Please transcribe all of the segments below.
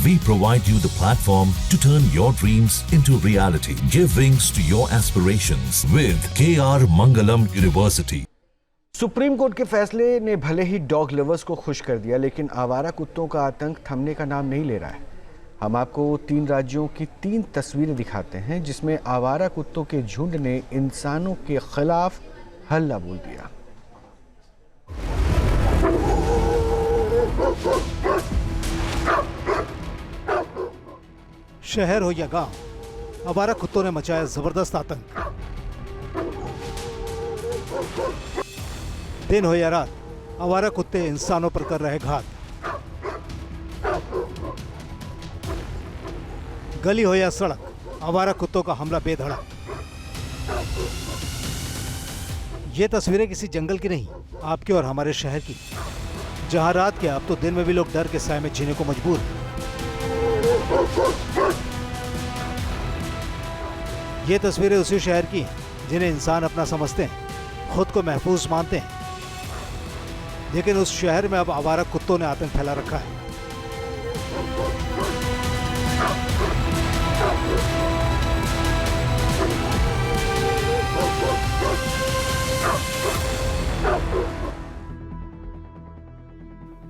We provide you the platform to turn your dreams into reality. Give wings to your aspirations with KR Mangalam University. Supreme court के फैसले ने भले ही dog lovers को खुश कर दिया, लेकिन आवारा कुत्तों का आतंक थमने का नाम नहीं ले रहा है। हम आपको 3 राज्यों की 3 तस्वीरें दिखाते हैं जिसमें आवारा कुत्तों के झुंड ने इंसानों के खिलाफ हल्ला बोल दिया। शहर हो या गांव, आवारा कुत्तों ने मचाया जबरदस्त आतंक। दिन हो या रात, आवारा कुत्ते इंसानों पर कर रहे घात। गली हो या सड़क, आवारा कुत्तों का हमला बेधड़क। ये तस्वीरें किसी जंगल की नहीं, आपके और हमारे शहर की, जहां रात के अब तो दिन में भी लोग डर के साए में जीने को मजबूर हैं। ये तस्वीरें उसी शहर की हैं जिन्हें इंसान अपना समझते हैं, खुद को महफूज मानते हैं, लेकिन उस शहर में अब आवारा कुत्तों ने आतंक फैला रखा है।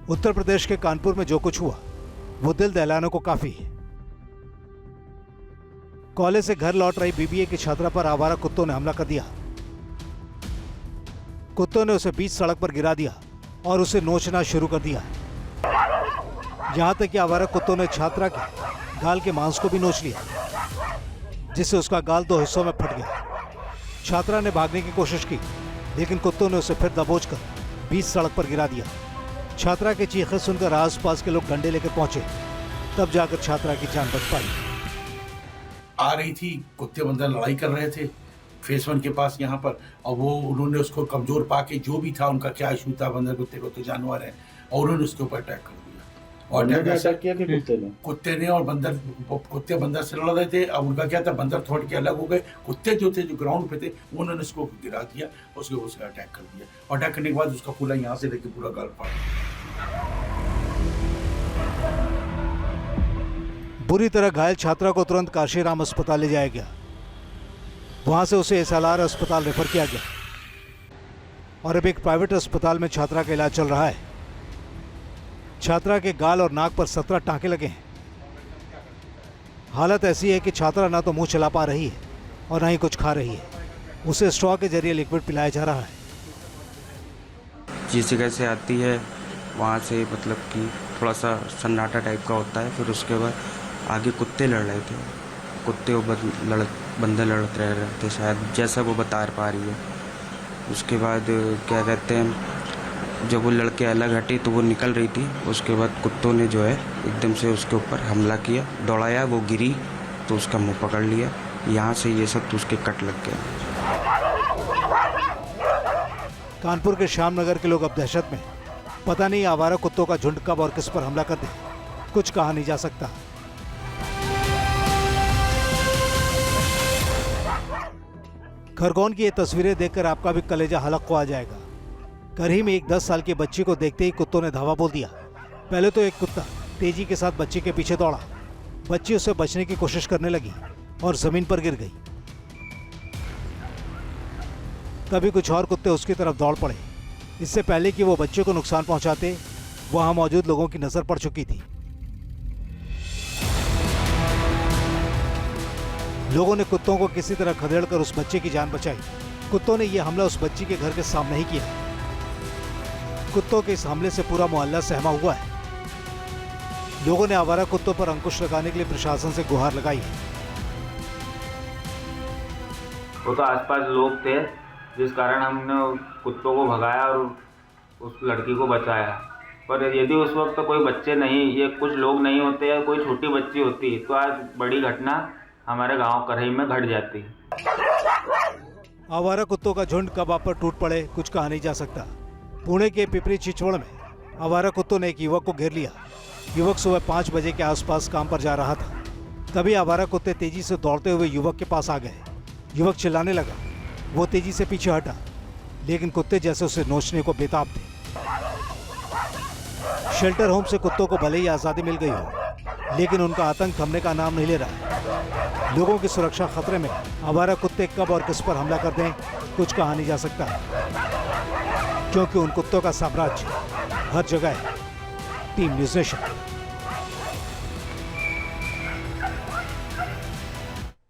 उत्तर प्रदेश के कानपुर में जो कुछ हुआ वो दिल दहलाने को काफी है। कॉलेज से घर लौट रही बीबीए की छात्रा पर आवारा कुत्तों ने हमला कर दिया। कुत्तों ने उसे बीच सड़क पर गिरा दिया और उसे नोचना शुरू कर दिया। यहां तक कि आवारा कुत्तों ने छात्रा के गाल के मांस को भी नोच लिया, जिससे उसका गाल 2 हिस्सों में फट गया। छात्रा ने भागने की कोशिश की, लेकिन कुत्तों ने उसे फिर दबोचकर बीच सड़क पर गिरा दिया। छात्रा की चीखें सुनकर आसपास के लोग डंडे लेकर पहुंचे, तब जाकर छात्रा की जान बच पाई। आ रही थी, कुत्ते बंदर लड़ाई कर रहे थे फेस 1 के पास यहाँ पर, और वो उन्होंने उसको कमजोर पाके, जो भी था उनका क्या इशू था, बंदर कुत्ते को तो जानवर है, और उन्होंने उसके ऊपर अटैक कर दिया। और अटैक किया कि कुत्ते ने और बंदर, कुत्ते बंदर से लड़ रहे थे। अब उनका क्या था, बंदर थोड़ के अलग हो गए, कुत्ते जो थे जो ग्राउंड पे थे उन्होंने उसको गिरा दिया, उसके अटैक कर दिया। और अटैक करने के बाद उसका पूरा यहाँ से लेके पूरा गाल फाड़ दिया। बुरी तरह घायल छात्रा को तुरंत काशीराम अस्पताल ले जाया गया। वहां से उसे SLR अस्पताल रेफर किया गया और अब एक प्राइवेट अस्पताल में छात्रा का इलाज चल रहा है। छात्रा के गाल और नाक पर 17 टांके लगे हैं। हालत ऐसी है कि छात्रा ना तो मुंह चला पा रही है और ना ही कुछ खा रही है। उसे स्ट्रॉ के जरिए लिक्विड पिलाया जा रहा है। जिस जगह से आती है वहाँ से मतलब कि थोड़ा सा सन्नाटा टाइप का होता है। फिर उसके बाद आगे कुत्ते लड़ रहे थे, कुत्ते बंदर लड़ते रह रहे थे शायद, जैसा वो बता पा रही है। उसके बाद क्या कहते हैं, जब वो लड़के अलग हटे तो वो निकल रही थी। उसके बाद कुत्तों ने जो है एकदम से उसके ऊपर हमला किया, दौड़ाया, वो गिरी तो उसका मुंह पकड़ लिया, यहाँ से ये सब तो उसके कट लग गया। कानपुर के श्यामनगर के लोग अब दहशत में, पता नहीं आवारा कुत्तों का झुंड कब और किस पर हमला कर दे, कुछ कहा नहीं जा सकता। खरगोन की ये तस्वीरें देखकर आपका भी कलेजा हलक को आ जाएगा। करही में एक 10 साल की बच्ची को देखते ही कुत्तों ने धावा बोल दिया। पहले तो एक कुत्ता तेजी के साथ बच्ची के पीछे दौड़ा, बच्ची उससे बचने की कोशिश करने लगी और जमीन पर गिर गई। तभी कुछ और कुत्ते उसकी तरफ दौड़ पड़े। इससे पहले कि वो बच्चे को नुकसान पहुंचाते, वहां मौजूद लोगों की नजर पड़ चुकी थी। लोगों ने कुत्तों को किसी तरह खदेड़कर उस बच्चे की जान बचाई। कुत्तों ने यह हमला उस बच्ची के घर के सामने ही किया। कुत्तों के इस हमले से पूरा मोहल्ला सहमा हुआ है। लोगों ने आवारा कुत्तों पर अंकुश लगाने के लिए प्रशासन से गुहार लगाई है। वो तो आसपास लोग थे, जिस कारण हमने कुत्तों को भगाया और उस लड़की को बचाया। पर यदि उस वक्त तो कोई बच्चे नहीं, ये कुछ लोग नहीं होते या कोई छोटी बच्ची होती तो आज बड़ी घटना हमारे गांव करही में घट जाती। आवारा कुत्तों का झुंड कब आप पर टूट पड़े, कुछ कहा नहीं जा सकता। पुणे के पिपरी चिचवड़ में आवारा कुत्तों ने एक युवक को घेर लिया। युवक सुबह 5 बजे के आसपास काम पर जा रहा था। तभी आवारा कुत्ते तेजी से दौड़ते हुए युवक के पास आ गए। युवक चिल्लाने लगा। वो तेजी से पीछे हटा, लेकिन कुत्ते जैसे उसे नोचने को बेताब थे। शेल्टर होम से कुत्तों को भले ही आज़ादी मिल गई हो, लेकिन उनका आतंक थमने का नाम नहीं ले रहा है। लोगों की सुरक्षा खतरे में। आवारा कुत्ते कब और किस पर हमला कर दें कुछ कहा नहीं जा सकता, क्योंकि उन कुत्तों का साम्राज्य हर जगह है। Team news nation.